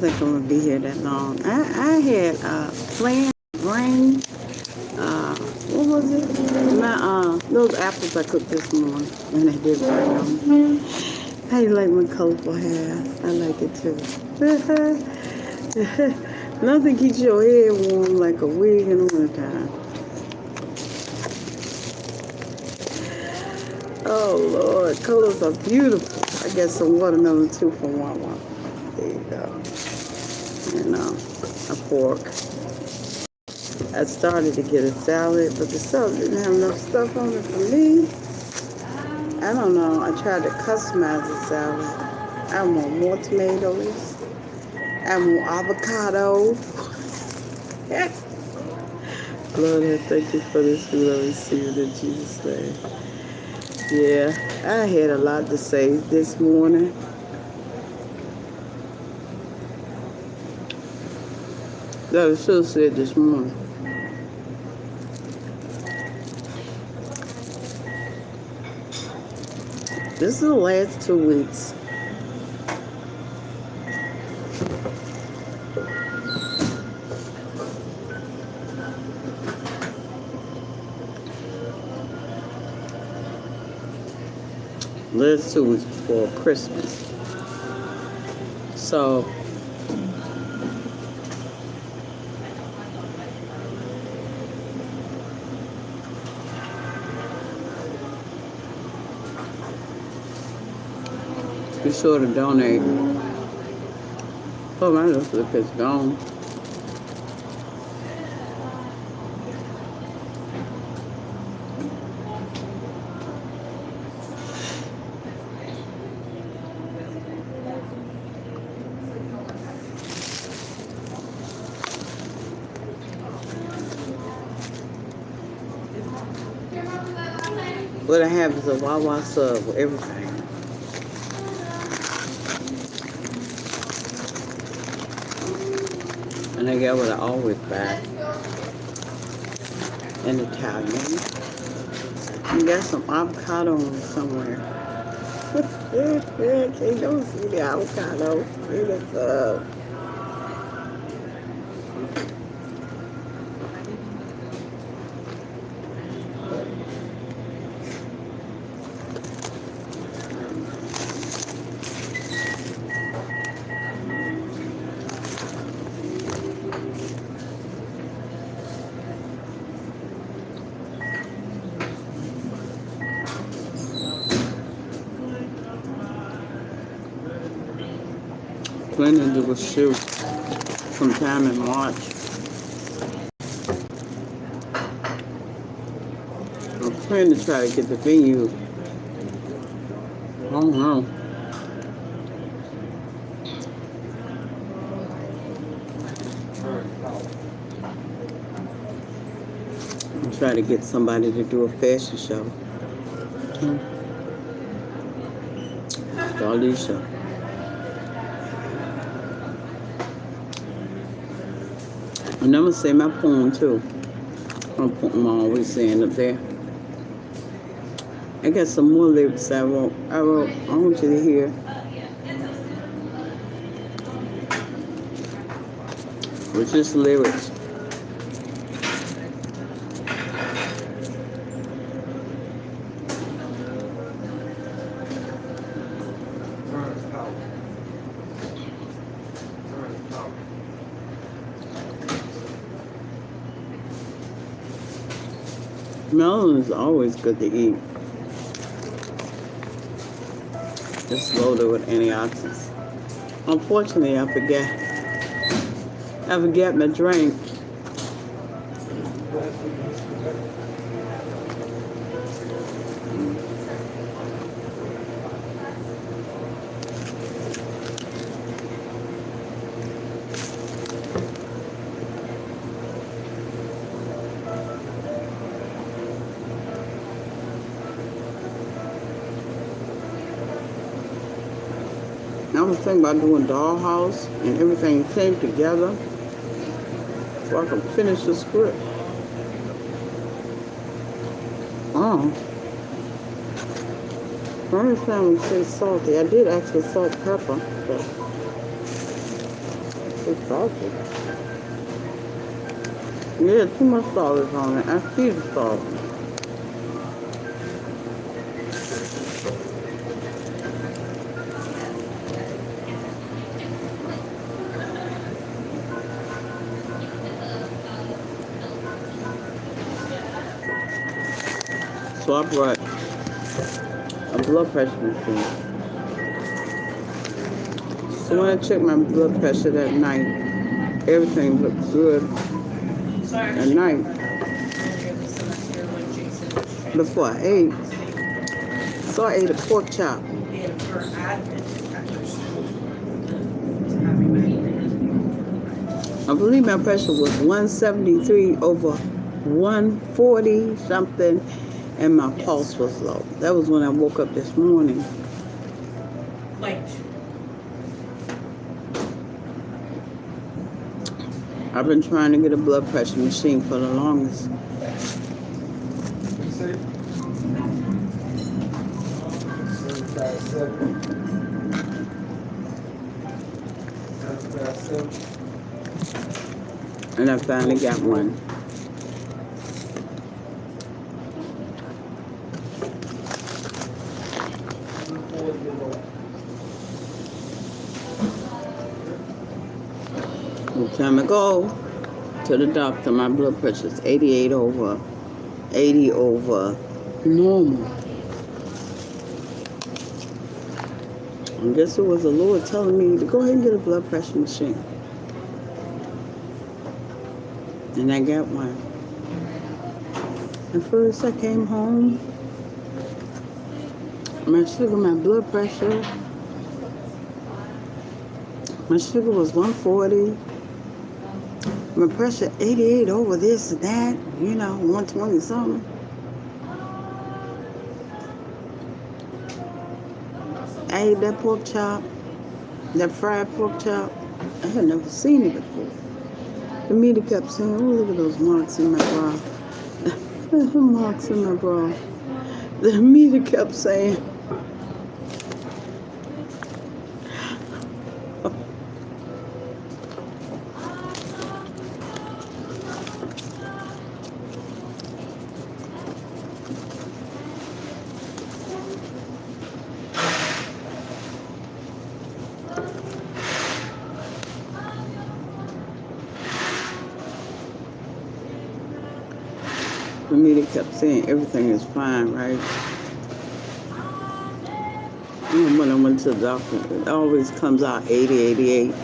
think I'm gonna be here that long. I had planned rain. What was it? My those apples I cooked this morning, and they did rain on me. How you like my colorful hair? I like it too. Nothing keeps your head warm like a wig in the wintertime. Oh Lord, colors are beautiful. I got some watermelon too from WaWa. There you go. And a fork. I started to get a salad, but the salad didn't have enough stuff on it for me. I don't know. I tried to customize the salad. I want more tomatoes. I want avocado. Lord, I thank you for this food I received in Jesus' name. Yeah, I had a lot to say this morning. That I should have said this morning. This is the last 2 weeks. Last 2 weeks before Christmas. So be sure to donate. Oh, my little lip is gone. What I have is a WaWa sub with everything. And I got what I always buy. In Italian. You got some avocado on it somewhere. Can't don't see the avocado. See the sub. Planning to go shoot sometime in March. I'm planning to try to get the venue. I don't know. I'm trying to get somebody to do a fashion show. Darlene show. And I'm going to say my poem too. I'm always saying up there. I got some more lyrics I wrote. I want you to hear. With just lyrics. Melon is always good to eat. It's loaded with antioxidants. Unfortunately, I forgot my drink. I was thinking about doing dollhouse and everything came together so I can finish the script. Oh. Only time we say salty. I did actually salt pepper, but It's salty. Yeah, too much salt is on it. I see the salt. So I brought a blood pressure machine. So when I checked my blood pressure that night, everything looked good at night. Before I ate, so I ate a pork chop. I believe my pressure was 173 over 140 something, and my pulse was low. That was when I woke up this morning. I've been trying to get a blood pressure machine for the longest. And I finally got one. Every time I go to the doctor, my blood pressure is 88 over 80 over normal. I guess it was the Lord telling me to go ahead and get a blood pressure machine. And I got one. And first I came home, my sugar, my blood pressure, my sugar was 140. My pressure 88 over this and that, 120 something. I ate that pork chop, that fried pork chop. I had never seen it before. The meter kept saying, oh, look at those marks in my bra. Marks in my bra. The meter kept saying, the meter kept saying everything is fine, right? And when I went to the doctor, it always comes out 80, 88,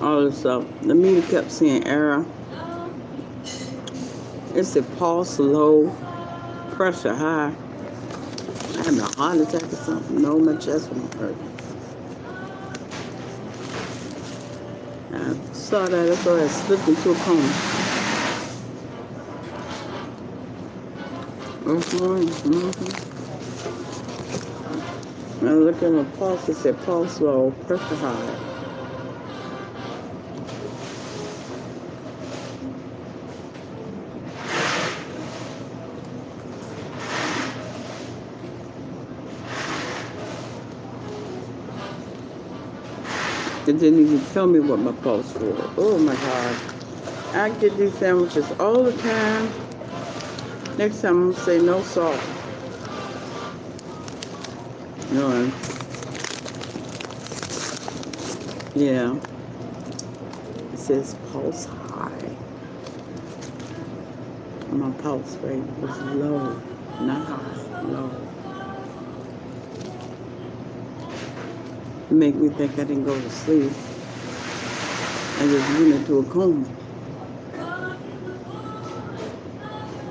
all this stuff. The meter kept saying error. It said pulse low, pressure high. I had a heart attack or something. No, my chest won't hurt. I saw that, I thought I slipped into a coma. I looked at my pulse, it said pulse low, pressure high. It didn't even tell me what my pulse was. Oh my God. I get these sandwiches all the time. Next time I'm gonna say no salt. No. Yeah. It says pulse high. My pulse rate was low, not high, low. It made me think I didn't go to sleep. I just went into a coma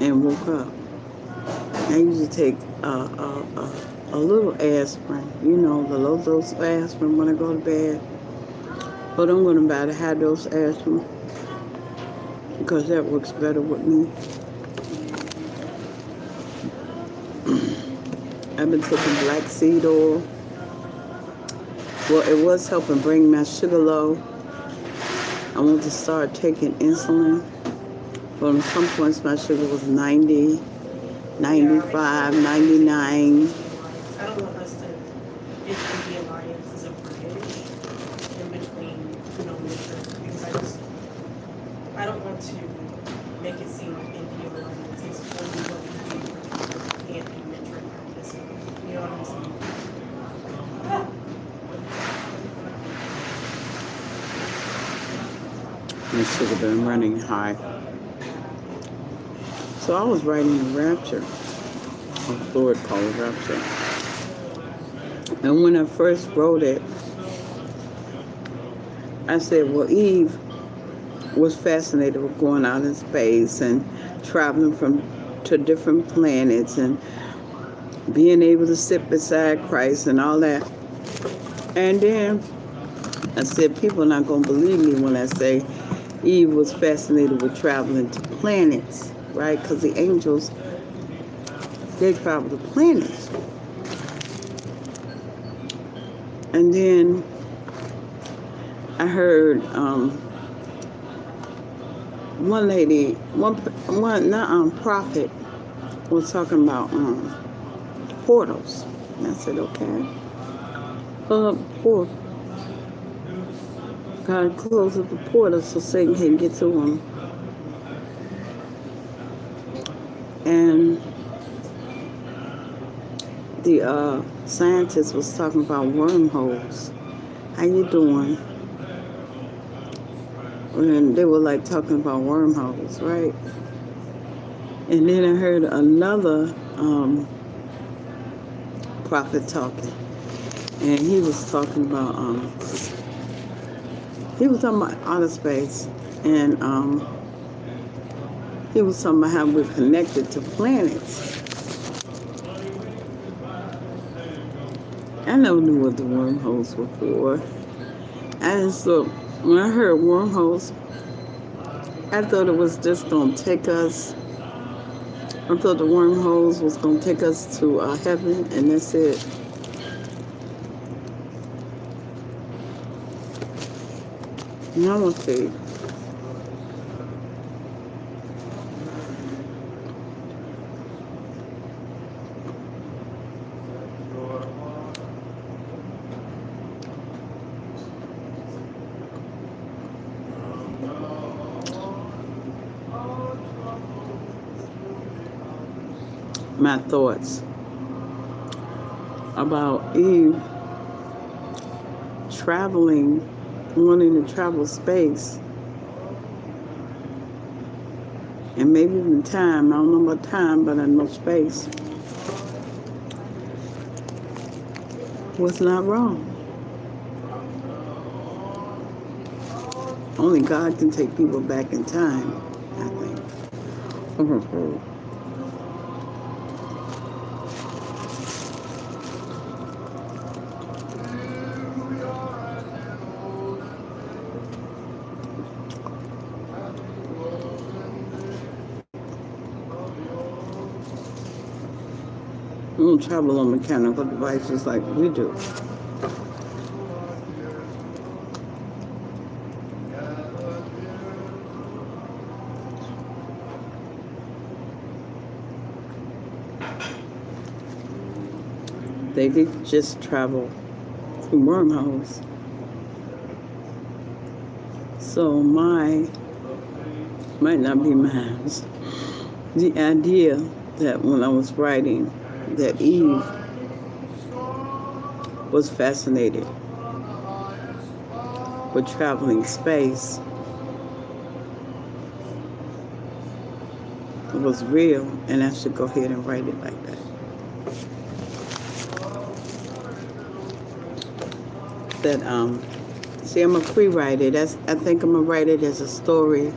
and woke up. I usually take a little aspirin, the low dose aspirin when I go to bed. But I'm going to buy the high dose aspirin because that works better with me. I've been taking black seed oil. Well, it was helping bring my sugar low. I want to start taking insulin. But at some points my sugar was 90, 95, 99. I don't want us to get the alliance as a bridge in between, because I to make it seem like India Alliance is only what we do and be metric this way. You know what I'm saying? It should have been running high. So I was writing Rapture, a Lord called Rapture. And when I first wrote it, I said, well, Eve was fascinated with going out in space and traveling to different planets and being able to sit beside Christ and all that. And then I said, people are not going to believe me when I say Eve was fascinated with traveling to planets, right? Because the angels, they travel to planets. And then I heard one lady, prophet was talking about portals. And I said, okay. Portal. God closed up the portal so Satan can't get to them. And the scientist was talking about wormholes. How you doing? And they were like talking about wormholes, right? And then I heard another prophet talking, and he was talking about outer space, and he was talking about how we're connected to planets. I never knew what the wormholes were for. When I heard wormholes, I thought it was just going to take us. I thought the wormholes was going to take us to heaven, and that's it. Now I'm going to see. My thoughts about Eve wanting to travel space, and maybe even time. I don't know about time, but I know space was not wrong. Only God can take people back in time, I think. We don't travel on mechanical devices like we do. They did just travel through wormholes. So might not be mine. The idea that when I was writing that Eve was fascinated with traveling space was real, and I should go ahead and write it like that. See, I'm gonna free-write it. I think I'm gonna write it as a story,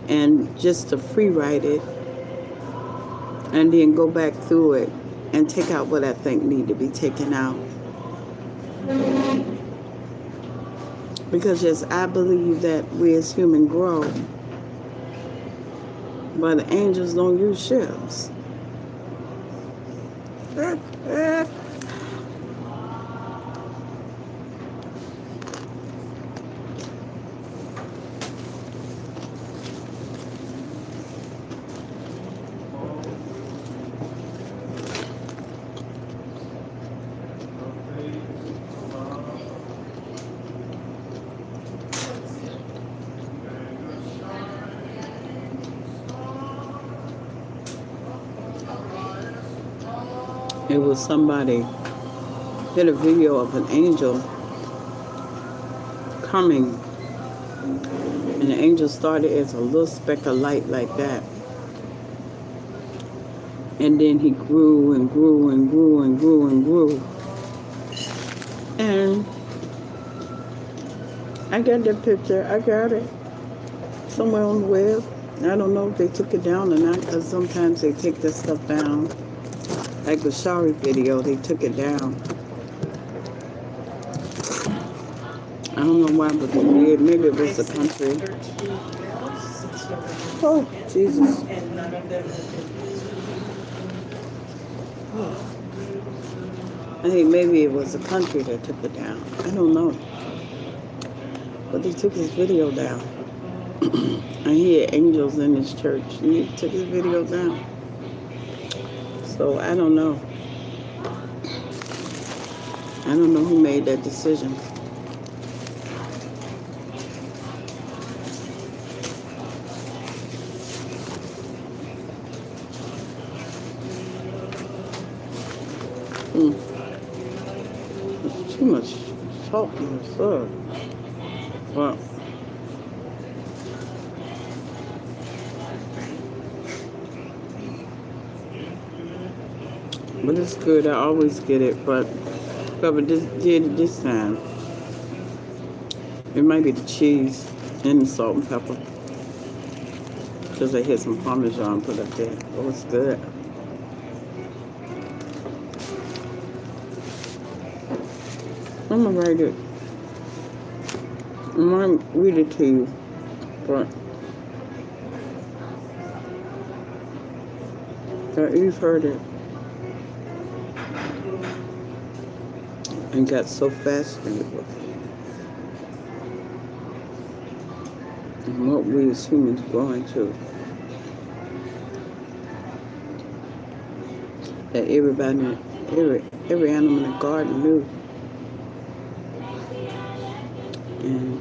and just to free-write it, and then go back through it and take out what I think need to be taken out. Because yes, I believe that we as humans grow, but the angels don't use ships. It was somebody did a video of an angel coming, and the angel started as a little speck of light like that. And then he grew and grew and grew and grew and grew. And I got that picture. I got it somewhere on the web. I don't know if they took it down or not, because sometimes they take this stuff down. Like the Shari video, they took it down. I don't know why, but they did. Maybe it was the country. Oh, Jesus. And none of them have been. I think maybe it was the country that took it down. I don't know. But they took his video down. I hear angels in his church. And he took his video down. So I don't know. I don't know who made that decision. There's too much salt in this stuff. Wow. But it's good. I always get it, but whoever did it this time, it might be the cheese and the salt and pepper, because I had some Parmesan put up there. Oh, it's good. I'm gonna write it. I might read it to you, but you've heard it and got so fascinated with it and what we as humans go into, that everybody, every animal in the garden knew. And,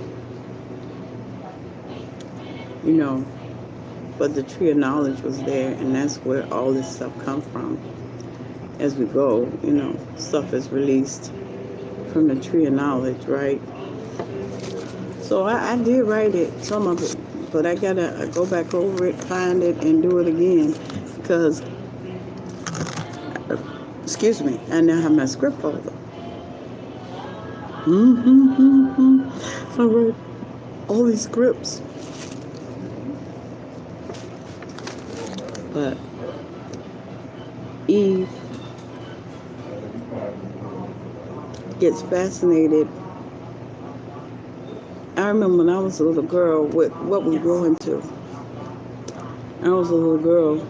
you know, but the tree of knowledge was there, and that's where all this stuff comes from. As we go, you know, stuff is released from the tree of knowledge, right? So I did write it, some of it, but I gotta go back over it, find it, and do it again, because, excuse me, I now have my script folder. I wrote all these scripts. But Eve gets fascinated. I remember when I was a little girl with what we grew into. I was a little girl,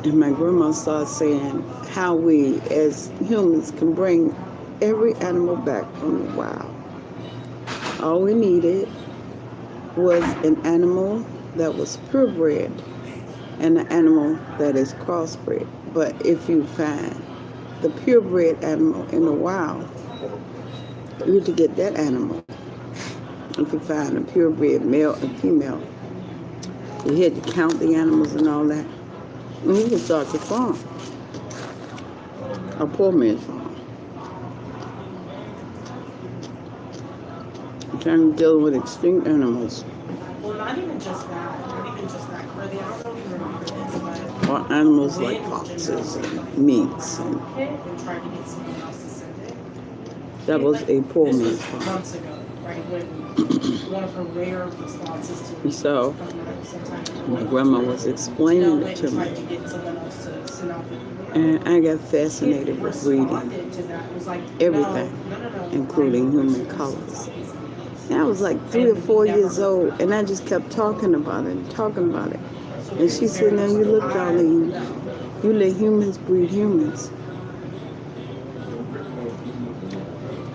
and my grandma started saying how we as humans can bring every animal back from the wild. All we needed was an animal that was purebred and an animal that is crossbred. But if you find the purebred animal in the wild, you have to get that animal. If you find a purebred male and female, you had to count the animals and all that. And you can start your farm, a poor man's farm. Trying to deal with extinct animals. Well, not even just that. Not even just that. Curly, I don't know if you remember this, but Or animals like foxes and meats. And and tried to get someone else to send it. that was a poor This man's was farm. months ago, right? When one of her rare responses to So, sometimes my grandma was explaining it to tried me. to get someone else to send out the And I got fascinated with reading to that. It was like, everything, no. including human colors. And I was like 3 or 4 years old, and I just kept talking about it and talking about it. And she said, now you look, Darlene, you let humans breed humans.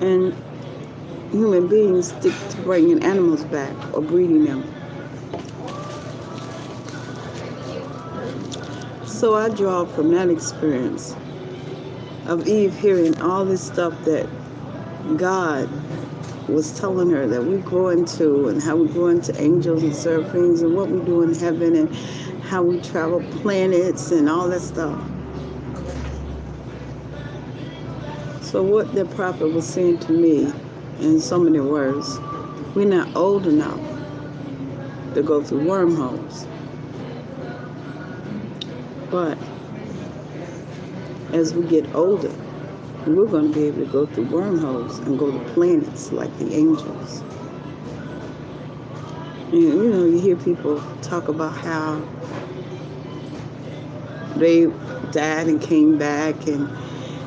And human beings stick to bringing animals back or breeding them. So I draw from that experience of Eve hearing all this stuff that God was telling her that we grow into, and how we grow into angels and seraphims, and what we do in heaven, and how we travel planets and all that stuff. So what the prophet was saying to me in so many words, we're not old enough to go through wormholes. But as we get older, we're going to be able to go through wormholes and go to planets like the angels. And, you hear people talk about how they died and came back, and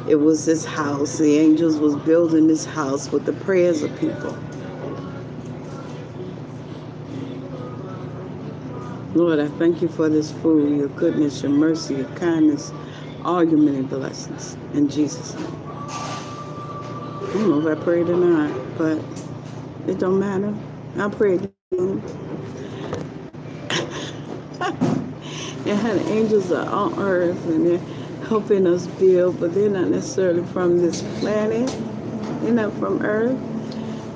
it was this house. The angels was building this house with the prayers of people. Lord, I thank you for this food, your goodness, your mercy, your kindness, all your many blessings. In Jesus' name. I don't know if I prayed or not, but it don't matter. I prayed. And how the angels are on earth and they're helping us build, but they're not necessarily from this planet. They're not from earth,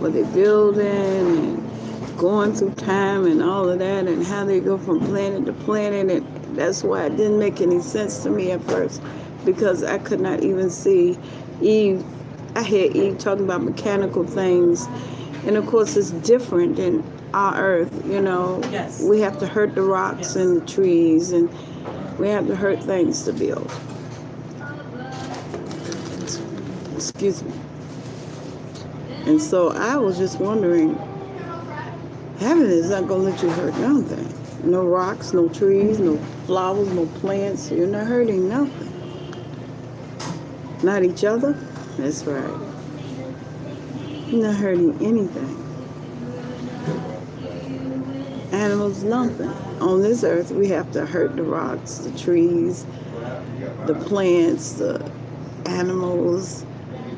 but they're building and going through time and all of that, and how they go from planet to planet. And that's why it didn't make any sense to me at first, because I could not even see Eve. I heard Eve talking about mechanical things, and of course it's different than our earth. Yes. We have to hurt the rocks and the trees, and we have to hurt things to build. Excuse me. And so I was just wondering, heaven is not going to let you hurt nothing. No rocks, no trees, no flowers, no plants. You're not hurting nothing. Not each other. That's right. You're not hurting anything. Animals, nothing. On this earth, we have to hurt the rocks, the trees, the plants, the animals.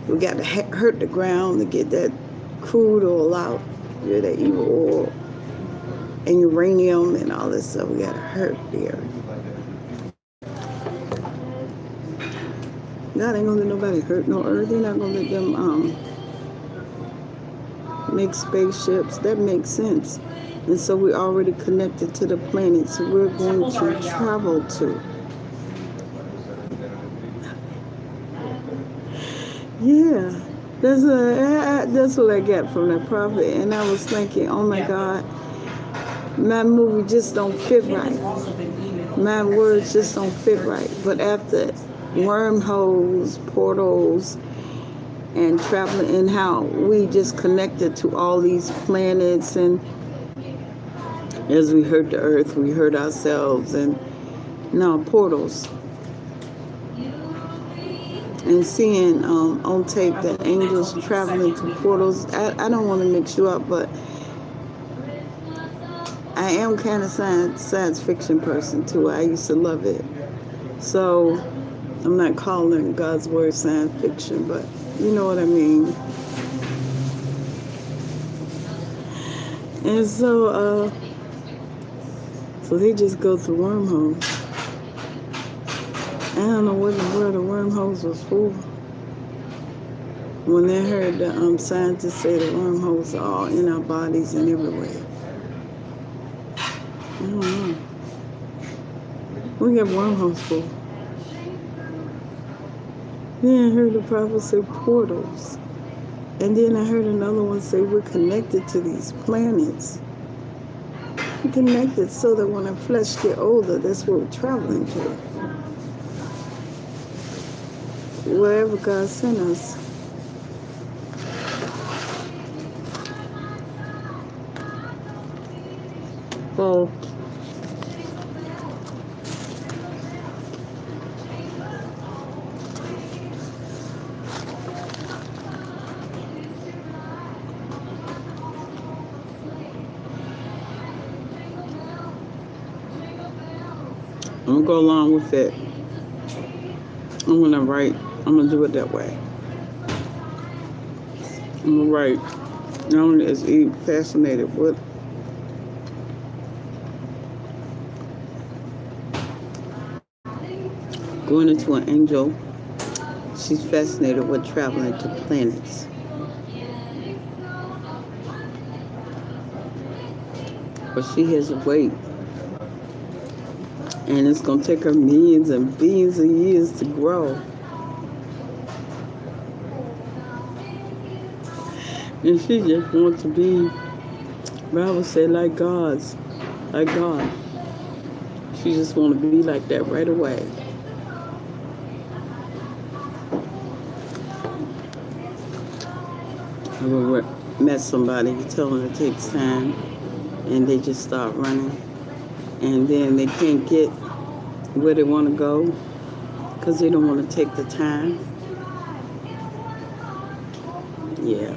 We got to hurt the ground to get that crude oil out, that evil oil, and uranium and all this stuff. We got to hurt the earth. God ain't gonna let nobody hurt no earth. He's not gonna let them make spaceships. That makes sense. And so we're already connected to the planets we're going to travel to. Yeah, that's what I got from that prophet. And I was thinking, oh my God, my movie just don't fit right. My words just don't fit right. But after wormholes, portals, and traveling, and how we just connected to all these planets, and as we hurt the earth, we hurt ourselves, and now portals. And seeing on tape that angels traveling through portals. I don't want to mix you up, but I am kind of science fiction person too. I used to love it. So I'm not calling God's word science fiction, but you know what I mean. And so they just go through wormholes. I don't know what the word of wormholes was for. When they heard the scientists say the wormholes are all in our bodies and everywhere. I don't know. What we got wormholes for? Then I heard the prophet say portals. And then I heard another one say we're connected to these planets. We're connected so that when our flesh get older, that's where we're traveling to. Wherever God sent us. So I'm gonna go along with it. I'm gonna do it that way. I'm gonna write. Not only is Eve fascinated with going into an angel, she's fascinated with traveling to planets. But she has to wait. And it's going to take her millions and billions of years to grow. And she just wants to be, I would say, like God. She just want to be like that right away. I ever met somebody, you tell them it takes time, and they just start running, and then they can't get where they want to go because they don't want to take the time. Yeah,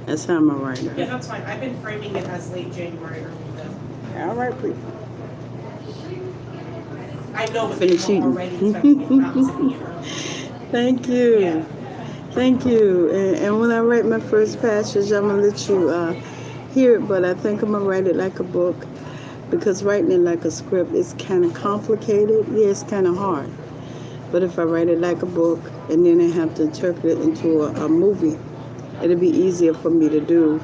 that's how I'm a writer. Yeah, that's fine. I've been framing it as late January, early February. All right, please. I know what Finish people eating. already expecting it out to be early. Thank you. Yeah. Thank you. And when I write my first passage, I'm going to let you hear it, but I think I'm going to write it like a book because writing it like a script is kind of complicated. Yeah, it's kind of hard. But if I write it like a book and then I have to interpret it into a movie, it'll be easier for me to do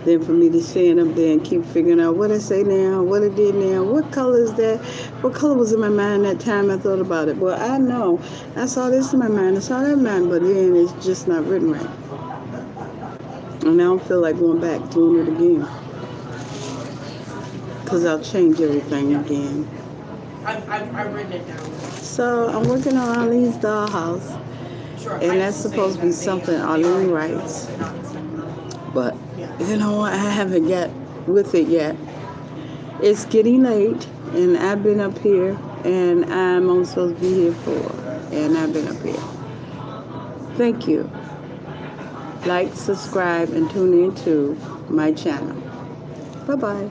than for me to stand up there and keep figuring out what I say now, what I did now, what color is that, what color was in my mind that time I thought about it. Well, I know I saw this in my mind, I saw that in my mind, but then it's just not written right. And I don't feel like going back doing it again because I'll change everything again. I've written it down. So I'm working on Arlene's dollhouse. Sure. And that's supposed to be something Arlene writes. But, you know, I haven't got with it yet. It's getting late, and I've been up here, and I'm only supposed to be here and I've been up here. Thank you. Like, subscribe, and tune in to my channel. Bye-bye.